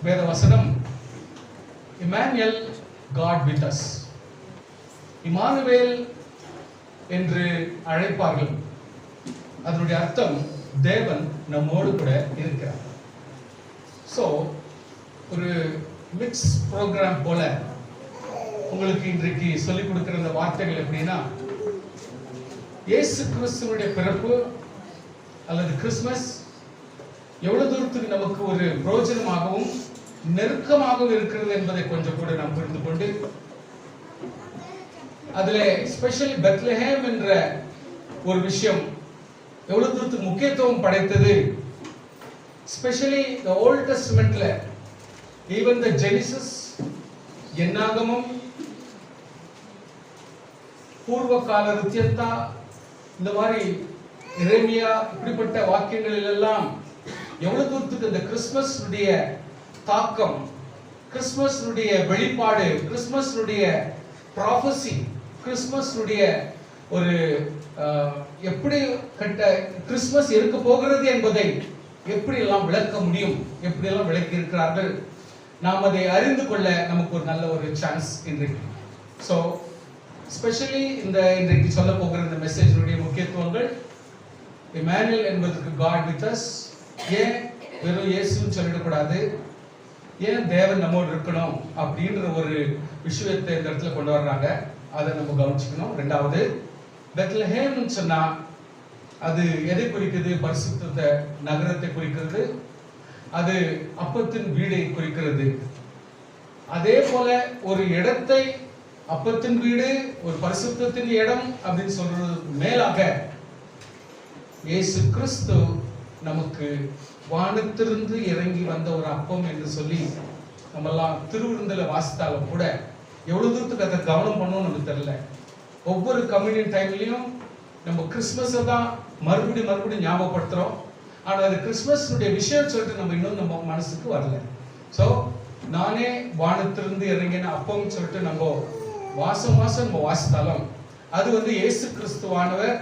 வேத வசனம் Immanuel, God with us. Immanuel என்று அழைப்பார்கள். அதனுடைய அர்த்தம் தேவன் நம்மோடு கூட இருக்கிறார். ஸோ ஒரு மிக்ஸ் ப்ரோக்ராம் போல உங்களுக்கு இன்றைக்கு சொல்லிக் கொடுக்கிற இந்த வார்த்தைகள் எப்படின்னா, இயேசு கிறிஸ்துவனுடைய பிறப்பு அல்லது கிறிஸ்மஸ் எவ்வளவு தூரத்துக்கு நமக்கு ஒரு பிரயோஜனமாகவும் நெருக்கமாகவும் இருக்கிறது என்பதை கொஞ்சம் கூட நாம் புரிந்து கொண்டு, அதுல ஸ்பெஷலி பெத்லஹேம் என்ற ஒரு விஷயம் எவ்வளவு தூரத்துக்கு முக்கியத்துவம் படைத்தது. ஸ்பெஷலி தி ஓல்ட் டெஸ்டமென்ட்ல ஈவன் தி ஜெனிசிஸ், என்னாகமம், பூர்வ கால ரித்யத்தா, இந்த மாதிரி எரேமியா, இப்படிப்பட்ட வாக்கியங்களில் எல்லாம் எவ்வளவு தூரத்துக்கு இந்த கிறிஸ்துமஸ் தாக்கம், கிறிஸ்துமஸ் வெளிப்பாடு, கிறிஸ்துமஸ் ப்ராபசி, கிறிஸ்துமஸ் ஒரு எப்படி கிறிஸ்துமஸ் இருக்க போகிறது என்பதை எப்படி எல்லாம் விளக்க முடியும், எப்படி எல்லாம் விளக்கி இருக்கிறார்கள். நாம் அதை அறிந்து கொள்ள நமக்கு ஒரு நல்ல ஒரு சான்ஸ் இன்றைக்கு. ஸோ ஸ்பெஷலி இன்றைக்கு சொல்ல போகிற இந்த மெசேஜினுடைய முக்கியத்துவங்கள், இம்மானுவேல் என்பதற்கு காட் வித் அஸ். ஏன் வெறும் இயேசுன்னு சொல்லிடக்கூடாது, ஏன் தேவன் நம்மோடு இருக்கணும் அப்படின்ற ஒரு விஷயத்தை இந்த இடத்துல கொண்டு வர்றாங்க. அதை நம்ம கவனிச்சுக்கணும். ரெண்டாவது, பெத்லஹேம்னு சொன்னா அது எதை குறிக்கிறது? பரிசுத்த நகரத்தை குறிக்கிறது. அது அப்பத்தின் வீடை குறிக்கிறது. அதே போல ஒரு இடத்தை, அப்பத்தின் வீடு, ஒரு பரிசுத்தத்தின் இடம் அப்படின்னு சொல்றது மேலாக இயேசு கிறிஸ்து நமக்கு வானத்திலிருந்து இறங்கி வந்த ஒரு அப்பம் என்று சொல்லி நம்மெல்லாம் திருவிருந்தில வாசித்தாலும் கூட எவ்வளவு தூரத்துக்கு அதை கவனம் பண்ணணும் நமக்கு தெரியல. ஒவ்வொரு கம்யூனியன் டைம்லயும் நம்ம கிறிஸ்துமஸை தான் மறுபடியும் ஞாபகப்படுத்துறோம். ஆனால் அது கிறிஸ்துமஸுடைய விஷயம் சொல்லிட்டு நம்ம இன்னும் நம்ம மனசுக்கு வரல. ஸோ நானே வானத்திலிருந்து இறங்கின அப்பம்னு சொல்லிட்டு நம்ம மாசம் நம்ம வாசித்தாலும் அது இயேசு கிறிஸ்துவானவர்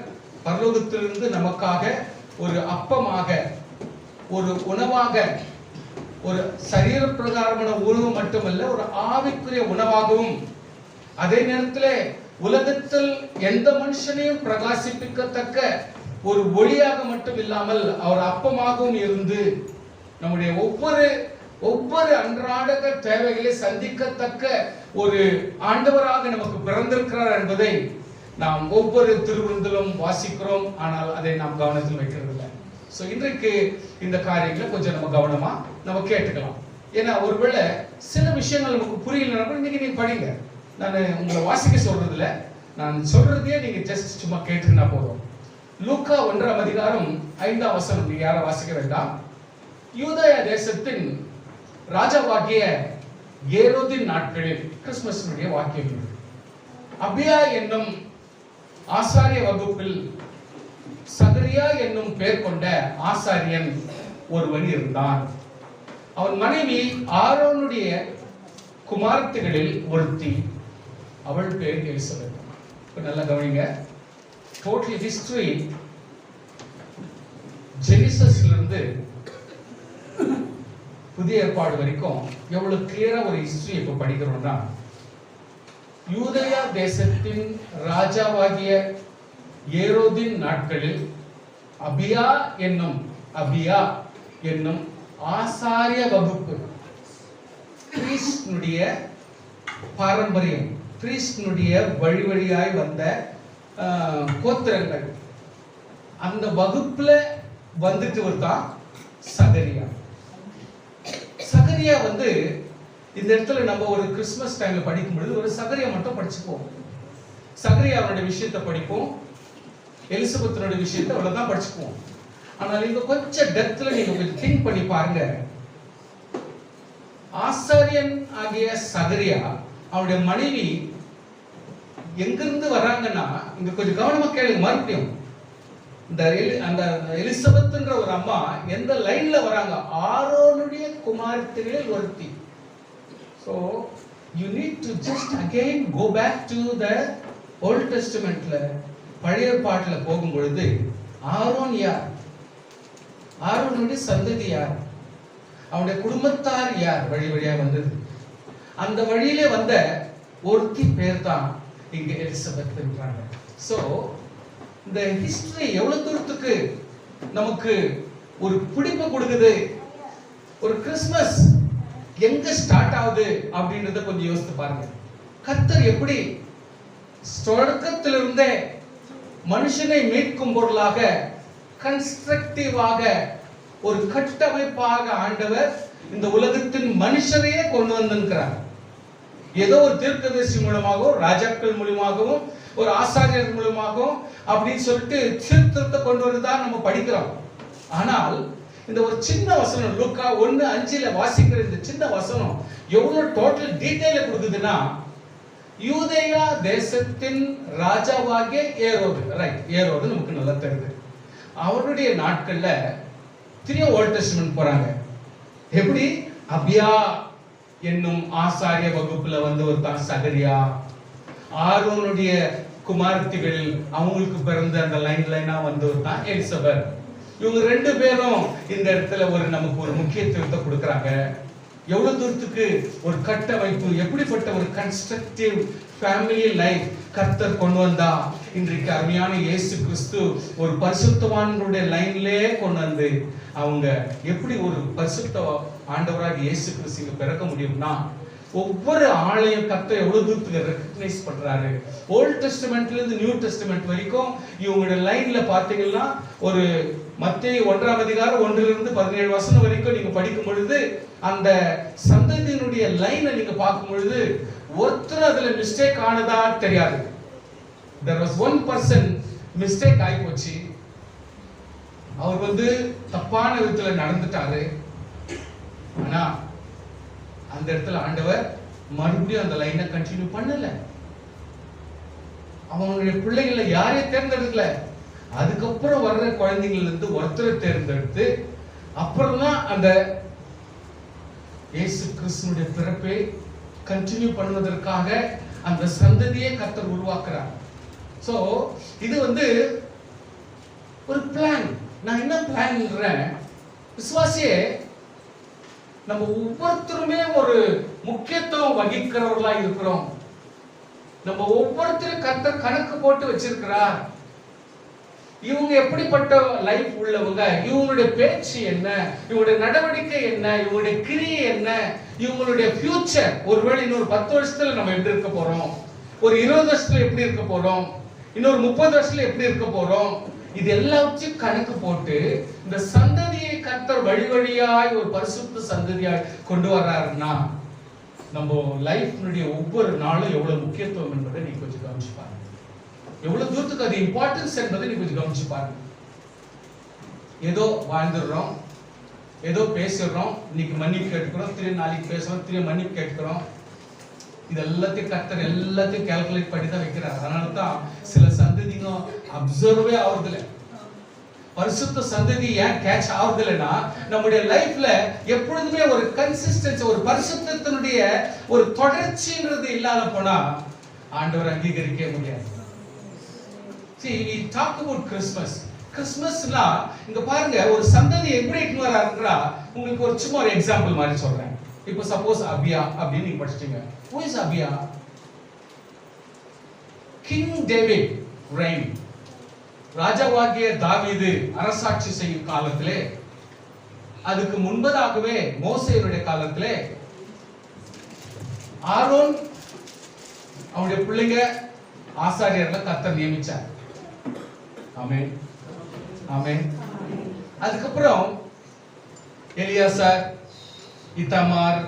பரலோகத்திலிருந்து நமக்காக ஒரு அப்பமாக, ஒரு உணவாக, ஒரு சரீர பிரகாரமான உணவு மட்டுமல்ல, ஒரு ஆவிக்குரிய உணவாகவும், அதே நேரத்தில் உலகத்தில் எந்த மனுஷனையும் பிரகாசிப்பிக்கத்தக்க ஒரு ஒளியாக மட்டும் இல்லாமல் அவர் அப்பமாகவும் இருந்து நம்முடைய ஒவ்வொரு அன்றாட தேவைகளை சந்திக்கத்தக்க ஒரு ஆண்டவராக நமக்கு பிறந்திருக்கிறார் என்பதை நாம் ஒவ்வொரு திருவிருந்திலும் வாசிக்கிறோம். ஆனால் அதை நாம் கவனத்தில் வைக்கிறது இல்லை. ஸோ இன்றைக்கு இந்த காரியங்களை கொஞ்சம் நம்ம கவனமா நம்ம கேட்டுக்கலாம். ஏன்னா ஒருவேளை சில விஷயங்கள் நமக்கு புரியலன்னா இன்னைக்கு நீங்க படிங்க. நான் உங்களை வாசிக்க சொல்றது இல்லை, நான் சொல்றதையே நீங்க ஜஸ்ட் சும்மா கேட்டுக்கினா போதும். லூக்கா 1ஆம் அதிகாரம் 5ஆம் வசனம் நீங்க யாரும் வாசிக்க வேண்டாம். யூதேய தேசத்தின் ராஜாவாகிய ஏரோதின் நாட்களில் கிறிஸ்துமஸ் வாக்கியம், அபியா என்னும் ஆசாரிய வகுப்பில் சகரியா என்னும் பெயர் கொண்ட ஆசாரியன் ஒருவன் இருந்தான். அவன் மனைவி ஆரோனுடைய குமாரத்திகளில் ஒருத்தி, அவள் பேர் எலிசபெத். நல்லா கவனிங்க. டோட்டல் ஹிஸ்டரி ஜெனிசஸ்ல இருந்து புதிய ஏற்பாடு வரைக்கும் எவ்வளவு கிளியரா ஒரு ஹிஸ்டரி இப்ப படிக்கிறோம்னா, யூதேயா தேசத்தின் ராஜாவாகிய ஏரோதின் நாட்களில் அபியா என்னும் ஆசாரிய வகுப்பு, கிறிஸ்துனுடைய பாரம்பரியம், கிறிஸ்துனுடைய வழியாய் வந்த கோத்திரங்கள், அந்த வகுப்புல வந்துட்டு தான் சகரியா. சகரியா இந்த இடத்துல நம்ம ஒரு கிறிஸ்துமஸ் டைம்ல படிக்கும் பொழுது ஒரு சகரியா மட்டும் படிச்சுப்போம். சகரியாவுடைய விஷயத்தை படிப்போம், எலிசபெத்தினுடைய விஷயத்தை அவ்வளவுதான் படிச்சுப்போம். ஆனால் இங்க கொஞ்சம் டெப்த்ல நீங்க கொஞ்சம் திங்க் பண்ணி பாருங்க. ஆசாரியன் ஆகிய சகரியா, அவருடைய மனைவி எங்கிருந்து வராங்கன்னா, இங்க கொஞ்சம் கவனமா கேளுங்க. மறுபடியும் அந்த எலிசபெத்ன்ற ஒரு அம்மா எந்த லைன்ல வராங்க? ஆரோனுடைய குமாரத்திகளில் ஒருத்தி. So you need to just again go back to the Old Testamentல, பழைய பாட்டுல போகும் பொழுது ஆரோன் யார்? ஆரோனுடைய சந்ததி யார்? அவனுடைய குடும்பத்தார் யார் வழி வழியா வந்தது. அந்த வழியிலே வந்த ஒருத்தி பேர் தான் இங்க எலிசபெத் என்றாங்க. சோ இந்த ஹிஸ்டரி எவ்வளவு தூரத்துக்கு நமக்கு ஒரு பிடிப்பு கொடுக்குது. ஒரு கிறிஸ்மஸ் எங்க ஸ்டார்ட் ஆகுது அப்படின்றத கொஞ்சம் யோசித்து பாருங்க. கர்த்தர் எப்படி தொடக்கத்திலிருந்தே மனுஷனை மீட்கும் பொருளாக கன்ஸ்ட்ரக்டிவாக ஒரு கட்டமைப்பாக ஆண்டவர் இந்த உலகத்தின் மனுஷரையே கொண்டு வந்திருக்கிறார். ஏதோ ஒரு தீர்க்கதரிசி மூலமாகவும் ராஜாக்கள் மூலமாகவும் ஒரு ஆசாரியர் மூலமாகவும் அப்படின்னு சொல்லிட்டு சீர்திருத்தத்தை கொண்டு வரதான் நம்ம படிக்கிறோம். ஆனால் இந்த ஒரு சின்ன வசனம் லூக்கா 1:5 வாசிக்கிற இந்த சின்ன வசனம் எவ்வளவு டோட்டல் டீடைல கொடுக்குதுன்னா, யூதேயா தேசத்தின் ராஜாவாகிய ஏரோது, ரைட், ஏரோது நமக்கு நல்லா தெரியுது. அவருடைய நாட்கள்ல திரிய ஓல்ட் டெஸ்டமென்ட் போறாங்க. எப்படி? அபியா என்னும் ஆசாரிய வகுப்புல வந்து ஒரு தான் சகரியா, ஆரோனுடைய குமாரத்திகள் அவங்களுக்கு பிறந்த அந்த லைனா வந்து ஒரு தான் எலிசபெத். இவங்க ரெண்டு பேரும் இந்த இடத்துல ஒரு நமக்கு ஒரு முக்கியத்துவத்தை கொடுக்கறாங்க. எவ்வளவு தூரத்துக்கு ஒரு கட்டமைப்பு, எப்படிப்பட்ட ஒரு கன்ஸ்ட்ரக்டிவ் ஃபேமிலி லைஃப் கர்த்தர் கொண்டு வந்தா. இன்றைக்கு அருமையான இயேசு கிறிஸ்து ஒரு பரிசுத்தவான்களுடைய லைன்லயே கொண்டு வந்து அவங்க எப்படி ஒரு பரிசுத்த ஆண்டவராக இயேசு கிறிஸ்து பிறக்க முடியும்னா, ஒவ்வொரு ஆளையும் கர்த்தர் எவ்வளவு தூரத்துக்கு ரெகக்னைஸ் பண்றாரு. ஓல்ட் டெஸ்டமெண்ட்ல இருந்து நியூ டெஸ்டமெண்ட் வரைக்கும் இவங்களுடைய லைன்ல பாத்தீங்கன்னா ஒரு மத்தேயு 1:1-17 வரைக்கும் நீங்க படிக்கும் பொழுது அந்த சந்ததியினுடைய லைனை நீங்க பார்க்கும் பொழுது ஒருத்தர் அதுல மிஸ்டேக் ஆனதா தெரியாது. there was one person mistake ஆகி போச்சு. அவர் வந்து தப்பான விதத்துல நடந்துட்டாரு. ஆனா அந்த இடத்துல ஆண்டவர் மறுபடியும் அந்த லைனை கண்டினியூ பண்ணல. அவங்களுடைய பிள்ளைகளை யாரையும் தேர்ந்தெடுக்கல. அதுக்கப்புறம் வர்ற குழந்தைகள் இருந்து ஒருத்தரை தேர்ந்தெடுத்து அப்புறம் தான் அந்த இயேசு கிறிஸ்துவினுடைய பிறப்பை கண்டினியூ பண்ணுவதற்காக அந்த சந்ததியை கர்த்தர் உருவாக்குறார். சோ இது வந்து ஒரு பிளான். நான் என்ன பிளான் விசுவாசியே, நம்ம ஒவ்வொருத்தருமே ஒரு முக்கியத்துவம் வகிக்கிறவர்களா இருக்கிறோம். நம்ம ஒவ்வொருத்தரும் கர்த்தர் கணக்கு போட்டு வச்சிருக்கிறார். இவங்க எப்படிப்பட்ட லைஃப் உள்ளவங்க, இவங்களுடைய பேச்சு என்ன, இவங்களுடைய நடவடிக்கை என்ன, இவங்களுடைய கிரியை என்ன, இவங்களுடைய ஃபியூச்சர், ஒருவேளை இன்னொரு 10 வருஷத்துல நம்ம எப்படி இருக்க போறோம், ஒரு 20 வருஷத்துல எப்படி இருக்க போறோம், இன்னொரு 30 வருஷத்துல எப்படி இருக்க போறோம், இது எல்லாத்தையும் கணக்கு போட்டு இந்த சந்ததியை கர்த்தர் வழி வழியாய் ஒரு பரிசுத்த சந்ததியாய் கொண்டு வர்றாருன்னா நம்ம லைஃப்னுடைய ஒவ்வொரு நாளும் எவ்வளவு முக்கியத்துவம் என்பதை நீ கொஞ்சம் கவனிச்சு பாருங்க. எவ்வளவு தூரத்துக்கு அது இம்பார்ட்டன்ஸ் என்பதை நீ கொஞ்சம் கவனிச்சு பாருங்க. ஏதோ வாழ்ந்துடுறோம், ஏதோ பேசிடுறோம், இன்னைக்கு மன்னிப்பு கேட்டுக்கிறோம், திரும்ப நாளைக்கு பேசுறோம், திரும்ப மன்னிப்பு கேட்கிறோம். இது எல்லாத்தையும் கர்த்தர் எல்லாத்தையும் கால்குலேட் பண்ணி தான் வைக்கிறார். அதனால தான் சில சந்ததிங்க அப்சர்வே ஆகுறதில்ல. பரிசுத்த சந்ததி ஏன் கேட்ச் ஆகுறதில்லைன்னா, நம்முடைய லைஃப்ல எப்பொழுதுமே ஒரு கன்சிஸ்டன்சி, ஒரு பரிசுத்தத்தினுடைய ஒரு தொடர்ச்சின்றது இல்லாத போனா ஆண்டவர் அங்கீகரிக்க முடியாது. See, we talk about Christmas. கிறிஸ்மஸ்னா இங்க பாருங்க ஒரு சந்ததி எப்படி இட்டு வராருன்றா உங்களுக்கு ஒரு சும்மா ஒரு எக்ஸாம்பிள் மாதிரி சொல்றேன். இப்போ சப்போஸ் அபியா அப்படின்னு நீங்க படிச்சிட்டீங்க. Who is Abijah? King David reign. ராஜாவாகிய தாவீது அரசாட்சி செய்யும் காலத்திலே, அதுக்கு முன்பதாகவே மோசேயுடைய காலத்திலே ஆரோன் அவருடைய பிள்ளைங்க ஆசாரியர்களை கர்த்தர் நியமிச்சார். ஆமென், ஆமென். அதுக்கப்புறம் எலியாசார், இத்தாமார்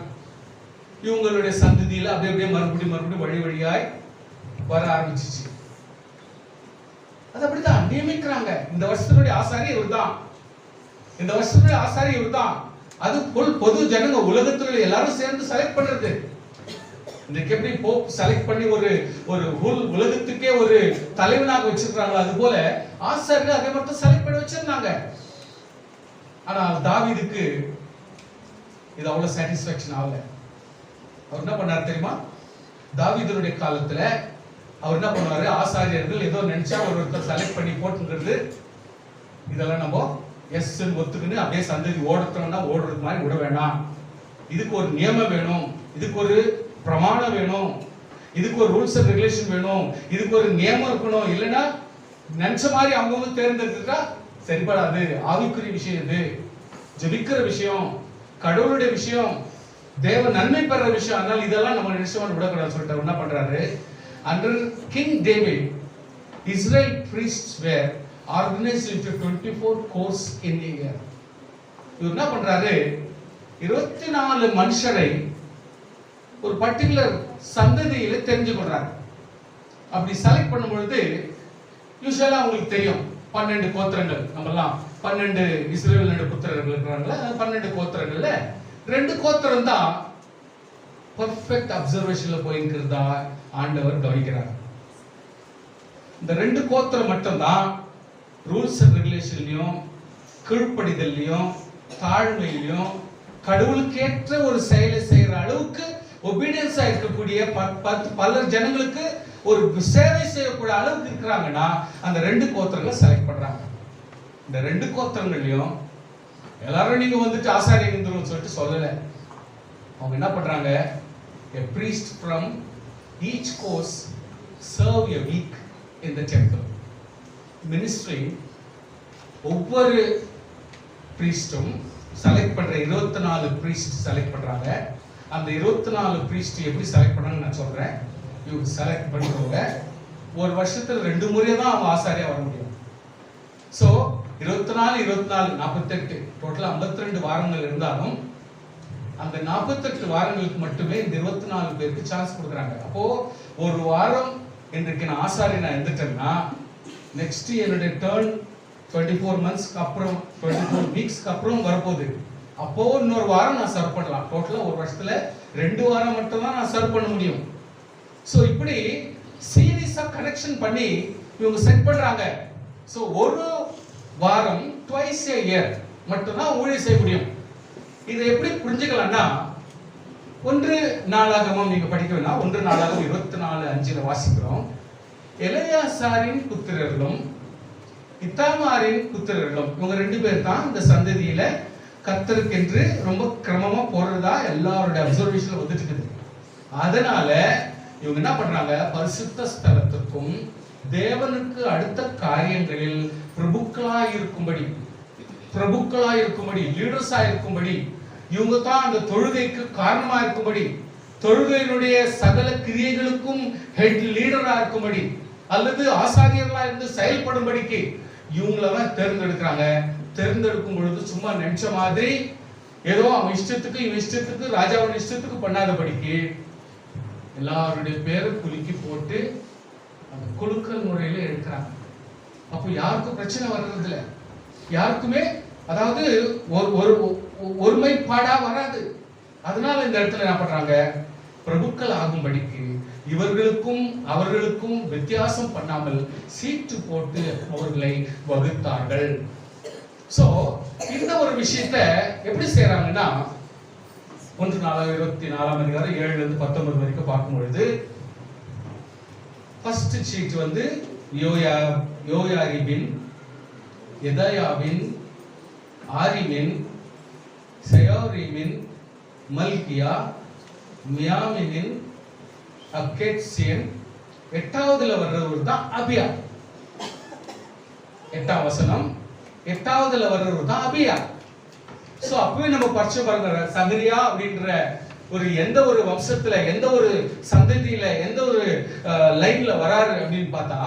இவங்களுடைய சந்ததியில அப்படியே மறுபடியும் வழி வழியாய் வர ஆரம்பிச்சிச்சு. அது அப்படிதான் நியமிக்கிறாங்க. இந்த வருஷத்துடைய ஆசாரி இவர்தான், இந்த வருஷத்துடைய ஆசாரி இவர்தான். அது பொது ஜனங்க உலகத்துல எல்லாரும் சேர்ந்து செலக்ட் பண்றது. இன்றைக்கு எப்படி போப் செலக்ட் பண்ணி ஒரு உலகத்துக்கே ஒரு தலைவனாக வச்சிருக்காங்க, அது போல ஆசாரிகள் அதே மாதிரி செலக்ட் பண்ணி வச்சிருந்தாங்க. ஆனால் தாவீதுக்கு இது அவ்வளவு சாட்டிஸ்பாக்சன் ஆகல. அவர் என்ன பண்ணார் தெரியுமா? தாவீதுடைய காலத்துல அவர் என்ன பண்ணுவாரு, ஆசாரியர்கள் ஏதோ நினைச்சா ஒருத்தர் செலக்ட் பண்ணி போட்டுங்கிறது இதெல்லாம் நம்ம எஸ் ஒத்துக்குன்னு அப்படியே சந்ததி ஓடுறோம்னா ஓடுறது மாதிரி விட வேண்டாம். இதுக்கு ஒரு நியமம் வேணும், இதுக்கு ஒரு பிரமாணம் வேணும், இதுக்கு ஒரு ரூல்ஸ் அண்ட் ரெகுலேஷன் வேணும், இதுக்கு ஒரு நியமம் இருக்கணும். இல்லைன்னா நினைச்ச மாதிரி அவங்க தேர்ந்தெடுத்துட்டா சரிபடாது. ஆவிக்குரிய விஷயம் இது, ஜெபிக்கிற விஷயம், கடவுளுடைய விஷயம், தேவ நன்மை பெற விஷயம். அதனால இதெல்லாம் நம்ம நினைச்சவன் விடக்கூடாது சொல்லிட்டு என்ன பண்றாரு, under king David Israel priests were organized into 24 course in a year. இவர் என்ன பண்றாரு, 24 மனுஷரை ஒரு பர்டிகுலர் சந்ததியில தெரிஞ்சு கொள்றாரு. அப்படி செலக்ட் பண்ணும் பொழுது யூசுவலா உங்களுக்கு தெரியும் 12 கோத்திரங்கள். நம்மலாம் 12 இஸ்ரவேல் புத்திரர்கள் இருக்கிறாங்களா, 12 கோத்திரங்கள்ல 2 கோத்திரம் தான் பர்ஃபெக்ட் அப்சர்வேஷன்ல போயிருக்கிறதா ஆண்டவர் கவனிக்கிறார். இந்த 2 கோத்திரம் மட்டும்தான் ரூல்ஸ் அண்ட் ரெகுலேஷன்லயும் கீழ்ப்படிதல்லையும் தாழ்மையிலையும் கடவுளுக்கேற்ற ஒரு செயலை செய்யற அளவுக்கு ஒபீடியன்ஸா இருக்கக்கூடிய பல ஜனங்களுக்கு ஒரு சேவை செய்யக்கூடிய அளவுக்கு இருக்கிறாங்கன்னா அந்த 2 கோத்திரங்களை செலக்ட் பண்றாங்க. இந்த 2 கோத்திரங்களையும் எல்லாரும் நீங்க வந்துட்டு ஆசாரியங்கன்னு சொல்லிட்டு சொல்லல. அவங்க என்ன பண்றாங்க, a priest from each course serve a week in the temple ministry. ஒவ்வொரு பிரீஸ்டும் செலக்ட் பண்ற 24 பிரீஸ்ட் செலக்ட் பண்றாங்க. அந்த 24 பிரீஸ்ட் எப்படி செலக்ட் பண்றாங்கன்னு நான் சொல்றேன். இவங்க செலக்ட் பண்றவங்க ஒரு வருஷத்துல 2 முறை தான் அவங்க ஆசாரியா வர முடியும். சோ 24 24 48 டோட்டலா 52 வாரங்கள் இருந்தாலும் அந்த 48 வாரங்களுக்கு மட்டுமே இந்த 24 பேருக்கு சான்ஸ் கொடுக்குறாங்க. அப்போ ஒரு வாரம் இன்றைக்கு நான் ஆசாரி நான் இருந்துட்டேன்னா நெக்ஸ்ட் என்னுடைய டர்ன் 24 மந்த்ஸ்க்கு அப்புறம் 24 வீக்ஸ்க்கு அப்புறம் வரப்போகுது. அப்போ இன்னொரு வாரம் நான் சர்வ் பண்ணலாம். டோட்டலா ஒரு வருஷத்துல 2 வாரம் மட்டும் தான் நான் சர்வ் பண்ண முடியும். சோ இப்படி சீரியஸா கனெக்ஷன் பண்ணி இவங்க செட் பண்றாங்க. சோ ஒரு வாரம் twice a year மட்டும் தான் ஊழியம் செய்ய முடியும். இதை எப்படி புரிஞ்சுக்கலாம்னா, 1 நாளாகமம் நீங்க படிக்க வேணா, 1 நாளாகமம் 24:5 வாசிக்கிறோம். எலெயாசாரின் புத்திரர்களும் இத்தாமாரின் புத்திரர்களும் இவங்க 2 பேர் தான் இந்த சந்ததியில கர்த்தருக்கென்று ரொம்ப கிரமமா போறதா எல்லாருடைய அப்சர்வேஷன்ல வந்துட்டு இருக்குது. அதனால இவங்க என்ன பண்றாங்க, பரிசுத்த ஸ்தலத்துக்கும் தேவனுக்கு அடுத்த காரியங்களில் பிரபுக்களாய் இருக்கும்படி லீடர்ஸா இருக்கும்படி இவங்க தான் அந்த தொழுகைக்கு காரணமா இருக்கும்படி, தொழுகையினுடைய சகல கிரியைகளுக்கும் ஹெட் லீடரா இருக்கும்படி அல்லது ஆசாரியர்களா இருந்து செயல்படும்படிக்கு இவங்களதான் தேர்ந்தெடுக்கிறாங்க. தேர்ந்தெடுக்கும் பொழுது சும்மா நினைச்ச மாதிரி ஏதோ அவன் இஷ்டத்துக்கு இவன் இஷ்டத்துக்கு ராஜாவின் இஷ்டத்துக்கு பண்ணாதபடிக்கு எல்லாருடைய பேரை குலுக்கி போட்டு அந்த குலுக்கல் முறையில எடுக்கிறாங்க. அப்போ யாருக்கும் பிரச்சனை வர்றது இல்லை, யாருக்குமே அதாவது ஒருமைப்பாடா வராது. அதனால இந்த இடத்துல என்ன பண்றாங்க, பிரபுக்கள் ஆகும்படிக்கு இவர்களுக்கும் அவர்களுக்கும் வித்தியாசம் பண்ணாமல் சீட்டு போட்டு அவர்களை வகுத்தார்கள். சோ இந்த ஒரு விஷயத்தை எப்படி செய்யறாங்கன்னா 1:24 7-19 வரைக்கும் பார்க்கும் பொழுது ஃபர்ஸ்ட் சீட் வந்து யோயாரிபின், எதாயாவின், ஆரிமின், செயோரிமின், மல்கியா, மியாமினின், அக்கேட்சியன். 8வதுல வர்றவர் தான் அபியா. 8ஆம் வசனம் 8வதுல வர்றவர் தான் அபியா. சோ அப்பவே நம்ம பரிச்சை பாருங்க, சகரியா அப்படின்ற ஒரு எந்த ஒரு வம்சத்துல எந்த ஒரு சந்ததியில எந்த ஒரு லைன்ல வராரு அப்படின்னு பார்த்தா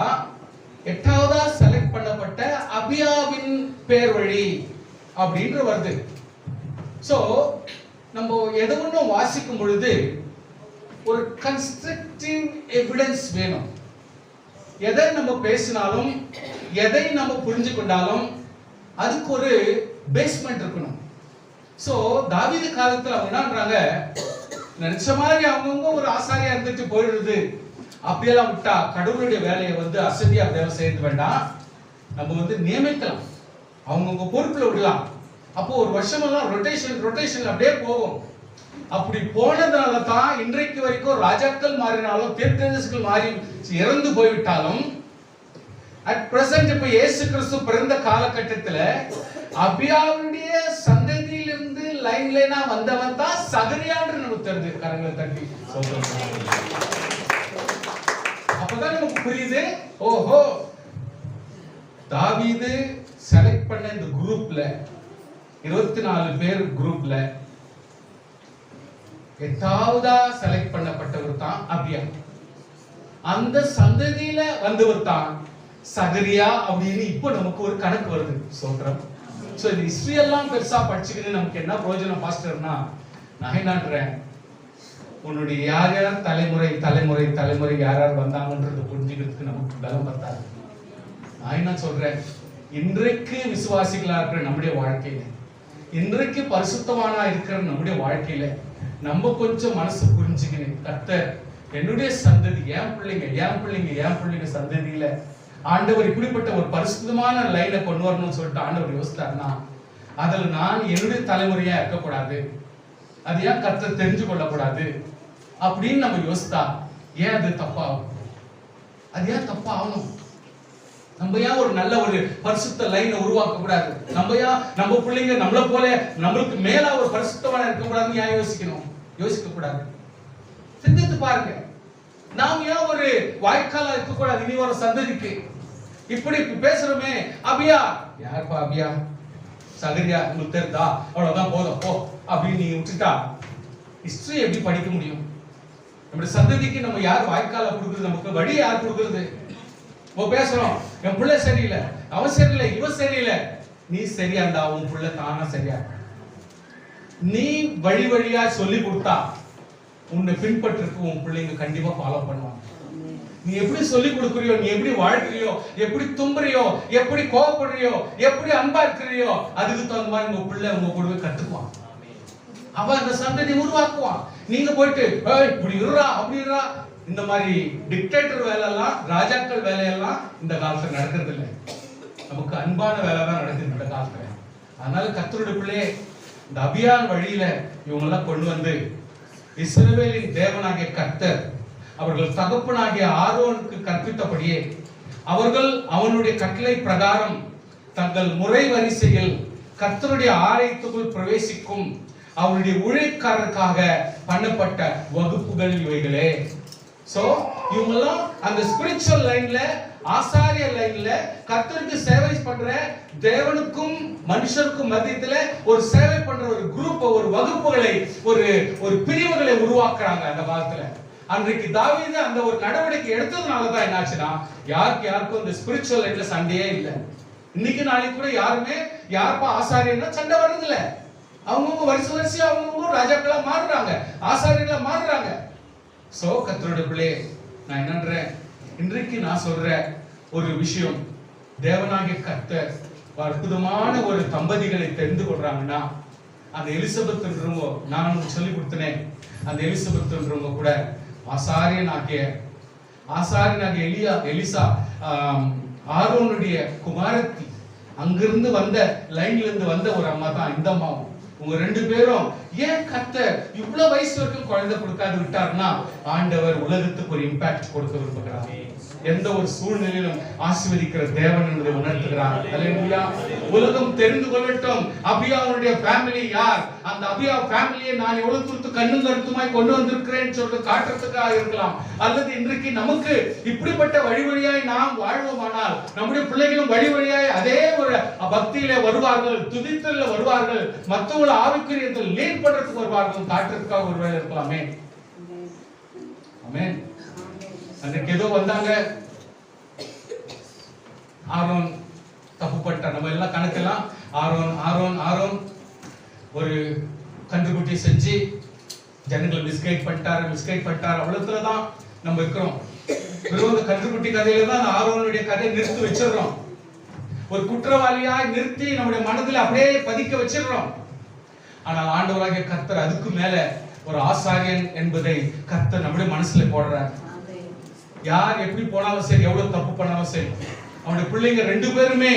8வதா செலக்ட் பண்ணப்பட்ட அபியாவின் பேர் வழி அப்படின்ற வருது. சோ நம்ம எதை ஒன்றும் வாசிக்கும் பொழுது ஒரு கன்ஸ்ட்ரக்டிவ் எவிடன்ஸ் வேணும். எதை நம்ம பேசினாலும் எதை நம்ம புரிஞ்சு கொண்டாலும் அதுக்கு ஒரு பேஸ்மெண்ட் இருக்கணும். சோ தாவீது காலத்துல அவங்க என்னன்றாங்க, நினைச்ச மாதிரி அவங்கவுங்க ஒரு ஆசாரியா இருந்துட்டு போயிடுறது, அப்படியெல்லாம் விட்டா கடவுளுடைய வேலையை வந்து அசதியா தேவை செய்ய வேண்டாம், நம்ம நியமிக்கலாம், அவங்கவுங்க பொறுப்புல விடலாம். அப்போ ஒரு வருஷமெல்லாம் ரொட்டேஷன் அப்படியே போகும். அப்படி போனதுனால தான் இன்றைக்கு வரைக்கும் ராஜாக்கள் மாறினாலும் தீர்க்கதரிசிகள் மாறி இறந்து போய்விட்டாலும் அட் பிரசன்ட் இப்ப இயேசு கிறிஸ்து பிறந்த காலகட்டத்துல அபியாவுடைய சந்ததியிலிருந்து லைனா வந்தவன் தான் சகரியான்னு நமக்கு தெரிஞ்சு. கரங்களை தட்டி அப்பதான் நமக்கு புரியுது, ஓஹோ தாவீது செலக்ட் பண்ண இந்த குரூப்ல 24 பேர் குரூப்ல 8ஆவதா செலக்ட் பண்ணப்பட்டவர் தான் அபியா. அந்த சந்ததியில வந்தவர் தான் சகரியா அப்படின்னு இப்ப நமக்கு ஒரு கணக்கு வருது சொல்றோம். சோ இந்த ஹிஸ்டரி எல்லாம் பெருசா படிச்சுக்கிட்டு நமக்கு என்ன பிரயோஜனம் பாஸ்டர்னா, நான் என்னன்றேன், உன்னுடைய யார் யார் தலைமுறை தலைமுறை தலைமுறை யார் யார் வந்தாங்கன்றது புரிஞ்சுக்கிறதுக்கு நமக்கு பலம் பத்தாது. நான் என்ன சொல்றேன், இன்றைக்கு விசுவாசிகளா இருக்கிற நம்முடைய வாழ்க்கையில, இன்றைக்கு பரிசுத்தமானா இருக்கிற நம்முடைய வாழ்க்கையில நம்ம கொஞ்சம் மனசு புரிஞ்சுக்கணும். கர்த்தர் என்னுடைய சந்ததி, என் பிள்ளைங்க சந்ததியில ஆண்டவர் இப்படிப்பட்ட ஒரு பரிசுத்தமான லைனை கொண்டு வரணும்னு சொல்லிட்டு ஆண்டவர் யோசித்தாருன்னா, அதுல நான் என்னுடைய தலைமுறையா இருக்கக்கூடாது, அது ஏன் கர்த்தர் தெரிஞ்சு கொள்ளக்கூடாது அப்படின்னு நம்ம யோசித்தா ஏன் அது தப்பாகும்? அது ஏன் தப்பாகணும்? நம்ம ஏன் ஒரு நல்ல ஒரு பரிசுத்த லைனை உருவாக்க கூடாது? நம்ம ஏன் நம்ம பிள்ளைங்க நம்மள போல நம்மளுக்கு மேல ஒரு பரிசுத்தமான இருக்க கூடாதுன்னு ஏன் யோசிக்கணும்? யோசிக்க கூடாது. சிந்தித்து பாருங்க, நாம் ஏன் ஒரு வாய்க்காலா இருக்க கூடாது? இனி ஒரு சந்ததிக்கு இப்படி பேசுறோமே, அபியா யாருப்பா அபியா, சகரியா உங்களுக்கு தெரிந்தா, அவ்வளவுதான் போதும் போ அப்படின்னு நீங்க விட்டுட்டா ஹிஸ்டரி எப்படி படிக்க முடியும்? நம்முடைய சந்ததிக்கு நம்ம யார் வாய்க்கால கொடுக்குறது? நமக்கு வழி யார் கொடுக்குறது? பேசுறோம், என் பிள்ளை சரியில்லை, அவன் சரியில்லை, இவன் சரியில்லை. நீ சரியா இருந்தா உன் பிள்ளை தானா சரியா. நீ வழி வழியா சொல்லி கொடுத்தா உன்னை பின்பற்றுக்கு உன் பிள்ளைங்க கண்டிப்பா ஃபாலோ பண்ணுவாங்க. நீ எப்படி சொல்லி கொடுக்குறியோ, நீ எப்படி வாழ்க்கிறியோ, எப்படி தும்புறியோ, எப்படி கோவப்படுறியோ, எப்படி அன்பா இருக்கிறியோ, அதுக்கு தகுந்த மாதிரி உங்க பிள்ளை உங்க கூடவே கத்துக்குவான். அவன் அந்த சந்ததி உருவாக்குவான். நீங்க போயிட்டு இப்படி இருறா அப்படி இருறா, இந்த மாதிரி டிக்டேட்டர் வேலை எல்லாம், ராஜாக்கள் வேலையெல்லாம் இந்த காலத்துல நடக்கிறது இல்லை. நமக்கு அன்பான வேலை தான் நடக்குது இந்த காலத்துல. அதனால கர்த்தருடைய பிள்ளையே, இந்த அபியான் வழியில இவங்க எல்லாம் கொண்டு வந்து இஸ்ரவேலின் தேவனாகிய கர்த்தர் அவர்கள் தகப்பனாகிய ஆரோனுக்கு கற்பித்தபடியே அவர்கள் அவனுடைய கட்டளை பிரகாரம் தங்கள் முறை வரிசையில் கர்த்தருடைய ஆலயத்துக்குள் பிரவேசிக்கும் அவருடைய ஊழியக்காரருக்காக பண்ணப்பட்ட வகுப்புகள் இவைகளே. சோ இவங்கெல்லாம் அந்த ஸ்பிரிச்சுவல் லைன்ல, ஆசாரிய லைன்ல கர்த்தருக்கு சேவை பண்ற, தேவனுக்கும் மனுஷருக்கும் மத்தியத்துல ஒரு சேவை பண்ற ஒரு குரூப், ஒரு வகுப்புகளை, ஒரு பிரிவுகளை உருவாக்குறாங்க அந்த காலத்துல. அன்றைக்கு தாவீது அந்த ஒரு நடவடிக்கை எடுத்ததுனாலதான் என்னாச்சுன்னா யாருக்கும் இந்த ஸ்பிரிச்சுவல் லைன்ல சண்டையே இல்லை. இன்னைக்கு நாளைக்கு கூட யாருமே யாருப்பா ஆசாரியன்னா சண்டை வர்றது இல்ல. அவங்கவுங்க வரிசையா அவங்கவுங்க ராஜாக்களா மாறுறாங்க, ஆசாரியர்களா மாறுறாங்க. சோ கர்த்தருடைய பிள்ளை, நான் என்னன்றேன், இன்றைக்கு நான் சொல்ற ஒரு விஷயம், தேவனாகிய கர்த்தர் அற்புதமான ஒரு தம்பதிகளை தெரிந்து கொள்றாங்கன்னா, அந்த எலிசபெத்ன்றவங்க, நான் சொல்லி கொடுத்தனேன், அந்த எலிசபெத்ன்றவங்க கூட ஆசாரியனாகிய எலிசா ஆரோனுடைய குமாரத்தி, அங்கிருந்து வந்த லைன்ல இருந்து வந்த ஒரு அம்மா தான் இந்த அம்மாவும். உங்க ரெண்டு பேரும் ஏன் கர்த்தர் இவ்வளவு வயசு வரைக்கும் குழந்தை கொடுக்காது விட்டார்னா, ஆண்டவர் உலகத்துக்கு ஒரு இம்பாக்ட் கொடுக்க விரும்புகிறார். எந்த ஒரு சூழ்நிலையிலும் ஆசீர்வதிக்கிற தேவன் என்பதை உணர்த்துகிறார். அல்லேலூயா. உலகம் தெரிந்து கொள்ளட்டும் அபியாவுடைய ஃபேமிலி யார், அந்த அபியா ஃபேமிலியை நான் எவ்வளவு தூரத்து கண்ணும் கருத்துமாய் கொண்டு வந்திருக்கிறேன்னு சொல்லிட்டு காட்டுறதுக்காக இருக்கலாம். அல்லது இன்றைக்கு நமக்கு இப்படிப்பட்ட வழி வழியாய் நாம் வாழ்வோமானால் நம்முடைய பிள்ளைகளும் வழி வழியாய் அதே ஒரு பக்தியில வருவார்கள், துதித்தல்ல வருவார்கள், மற்றவங்களை ஆவிக்குரியத்தில் லீட் பண்றதுக்கு வருவார்கள், காட்டுறதுக்காக ஒரு வேலை இருக்கலாமே. ஆமென். அன்றைக்கு ஏதோ வந்தாங்க, ஆரோன் தப்பு பண்ணிட்டார். நம்ம எல்லாம் கணக்கெல்லாம் ஆரோன் ஒரு கன்றுக்குட்டி செஞ்சு ஜனங்களை மிஸ்கைட் பண்ணிட்டார் அவ்வளவுதான் நம்ம இருக்கிறோம். வெறும் கன்றுக்குட்டி கதையில தான் ஆரோனுடைய கதையை நிறுத்தி வச்சிடறோம். ஒரு குற்றவாளியா நிறுத்தி நம்முடைய மனதில் அப்படியே பதிக்க வச்சிடறோம். ஆனால் ஆண்டவராகிய கர்த்தர் அதுக்கு மேல ஒரு ஆசாரியன் என்பதை கர்த்தர் நம்முடைய மனசுல போடுறார். யார் எப்படி போனாலும் சரி, எவ்வளவு தப்பு பண்ணாலும் சரி, அவனுடைய பிள்ளைங்க ரெண்டு பேருமே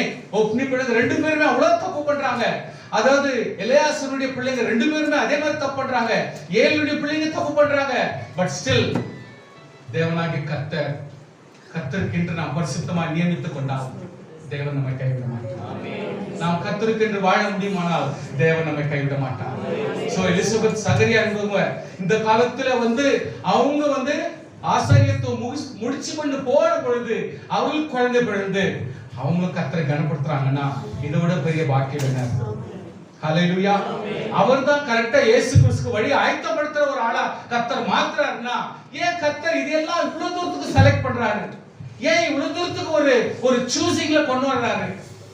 அவ்வளவு தப்பு பண்றாங்க. அதாவது எலியாசருடைய பிள்ளைங்க ரெண்டு பேருமே அதே மாதிரி தப்பு பண்றாங்க, ஏலியுடைய பிள்ளைங்க தப்பு பண்றாங்க. பட் ஸ்டில் தேவனாகிய கர்த்தர் கர்த்தருக்கென்று நாம் பரிசுத்தமாய் நியமித்துக் கொண்டால் தேவன் நம்மை கைவிட மாட்டார். நாம் கர்த்தருக்கென்று வாழ முடியுமானால் தேவன் நம்மை கைவிட மாட்டார். சோ எலிசபெத் சகரியா என்பவங்க இந்த காலத்துல அவங்க ஆசாரியத்துவம் முடிச்சு கொண்டு போன பொழுது அவங்களுக்கு குழந்தை பிறந்து அவங்க கர்த்தரை கனப்படுத்துறாங்கன்னா இதை விட பெரிய பாக்கியம் என்ன? ஹல்லேலூயா. அவர்தான் கரெக்டா இயேசு கிறிஸ்துக்கு வழி ஆயத்தப்படுத்துற ஒரு ஆளா கர்த்தர் மாத்துறாருன்னா ஏன் கர்த்தர் இதெல்லாம் இவ்வளவு தூரத்துக்கு செலக்ட் பண்றாரு? ஏன் இவ்வளவு தூரத்துக்கு ஒரு சூசிங்ல கொண்டு வர்றாரு?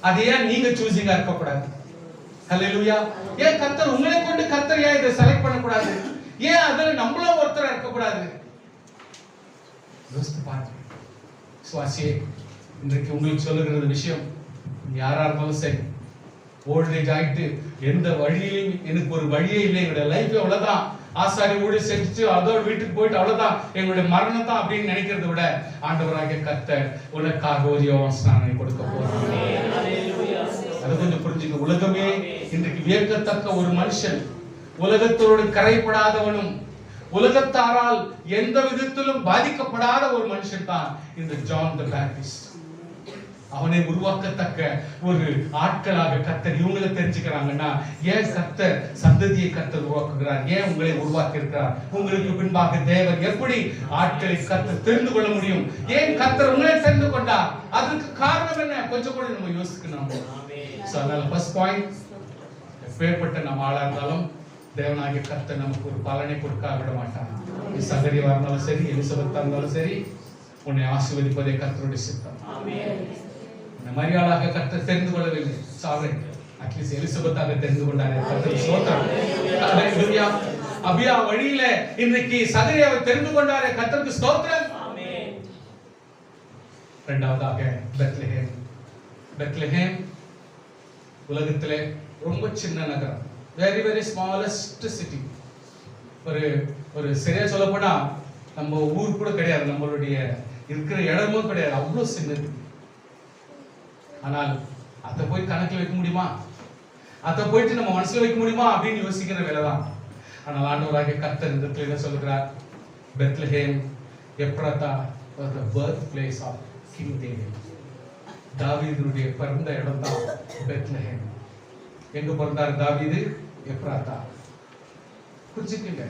அது ஏன் நீங்க சூசிங்கா இருக்க கூடாது? ஹல்லேலூயா. ஏன் கர்த்தர் உங்களை கொண்டு கர்த்தர் ஏன் இதை செலக்ட் பண்ண கூடாது? ஏன் அதுல நம்மளும் ஒருத்தர் இருக்க கூடாது? யோசித்து பாருங்க. சுவாசியே, இன்றைக்கு உங்களுக்கு சொல்லுகிற விஷயம் யாரா இருந்தாலும் சரி, ஓல்டேஜ் ஆயிட்டு எந்த வழியிலும் எனக்கு ஒரு வழியே இல்லை, என்னுடைய லைஃப் அவ்வளவுதான், ஆசாரி ஊழி செஞ்சு அதோட வீட்டுக்கு போயிட்டு அவ்வளவுதான் என்னுடைய மரணம் தான் அப்படின்னு நினைக்கிறத விட ஆண்டவராகிய கர்த்தர் உனக்காக ஒரு யோவான் ஸ்நானனை கொடுக்க போறார். அது கொஞ்சம் புரிஞ்சுக்க. உலகமே இன்றைக்கு வியக்கத்தக்க ஒரு மனுஷன், உலகத்தோடு கரைப்படாதவனும் உலகத்தாரால் எந்த விதத்திலும் பாதிக்கப்படாத ஒரு மனுஷன் தான் இந்த ஜான் தி பேப்டிஸ்ட். அவனை உருவாக்கத்தக்க ஒரு ஆட்களாக கர்த்தர் இவங்களை தெரிஞ்சுக்கிறாங்கன்னா ஏன் கர்த்தர் சந்ததியை கர்த்தர் உருவாக்குகிறார்? ஏன் உங்களை உருவாக்கி இருக்கிறார்? உங்களுக்கு பின்பாக தேவன் எப்படி ஆட்களை கர்த்தர் தெரிந்து கொள்ள முடியும்? ஏன் கர்த்தர் உங்களை தெரிந்து கொண்டார்? அதுக்கு காரணம் என்ன? கொஞ்சம் கூட நம்ம யோசிக்கணும். அதனால ஃபர்ஸ்ட் பாயிண்ட், எப்பேற்பட்ட நம்ம ஆளா இருந்தாலும் தேவனாகிய கர்த்தர் நமக்கு ஒரு பலனை கொடுக்க விட மாட்டார். நீ சகரியா இருந்தாலும் சரி, எலிசபெத்தா இருந்தாலும் சரி, உன்னை ஆசீர்வதிப்பதே கர்த்தருடைய சித்தம். மரியாளாக கர்த்தர் தெரிந்து கொள்ளவில்லை, சாவரேன் அட்லீஸ்ட் எலிசபெத்தாக தெரிந்து கொண்டாரே, கர்த்தருக்கு ஸ்தோத்திரம். ஹல்லேலூயா. அபியா வழியில இன்றைக்கு சகரியாவை தெரிந்து கொண்டாரே, கர்த்தருக்கு ஸ்தோத்திரம். ஆமென். இரண்டாவதாக பெத்லெஹேம். பெத்லெஹேம் உலகத்திலே ரொம்ப சின்ன நகரம், வெரி வெரி ஸ்மாலஸ்ட் சிட்டி. ஒரு சரியா சொல்ல போனா நம்ம ஊர் கூட கிடையாது, நம்மளுடைய இருக்கிற இடமும் கிடையாது, அவ்வளவு சின்னது. ஆனால் அதை போய் கணக்கில் வைக்க முடியுமா? அதை போயிட்டு நம்ம மனசுல வைக்க முடியுமா அப்படின்னு யோசிக்கிற வேலைதான். ஆனால் ஆண்டவராகிய கர்த்தர் இந்த இடத்துல என்ன சொல்கிறார்? Bethlehem Ephrathah was the birthplace of King David. தாவீதுடைய பிறந்த இடம் தான் பெத்லெஹேம். எங்க பிறந்தார் தாவீது? எப்ராத்தா. புரிஞ்சுக்கங்க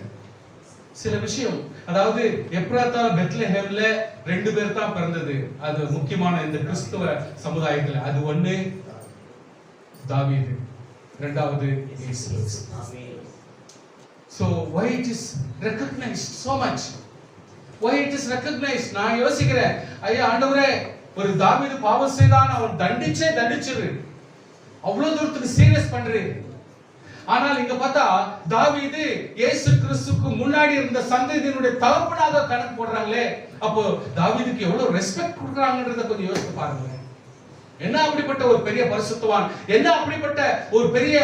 சில விஷயம். அதாவது எப்ராத்தா பெத்லெஹேம்ல ரெண்டு பேர் தான் பிறந்தது. அது முக்கியமான இந்த கிறிஸ்தவ சமுதாயத்துல. அது ஒண்ணு தாவீது, இரண்டாவது இயேசு. So why it is recognized so much? Why it is recognized? நான் யோசிக்கிறேன், ஐயா ஆண்டவரே, ஒரு தாவீது பாவம் செய்தான், அவன் தண்டிச்சிரு, அவ்வளவு தூரத்துக்கு சீரியஸ் பண்றீங்க. ஆனால் இங்க பார்த்தா தாவீது இயேசு கிறிஸ்துவுக்கு முன்னாடி இருந்த சந்ததியினுடைய தகப்பனாக கணக்கு போடுறாங்களே, அப்போ தாவீதுக்கு எவ்வளவு ரெஸ்பெக்ட் கொடுக்குறாங்கன்றத கொஞ்சம் யோசித்து பாருங்க. என்ன அப்படிப்பட்ட ஒரு பெரிய பரிசுத்தவான், என்ன அப்படிப்பட்ட ஒரு பெரிய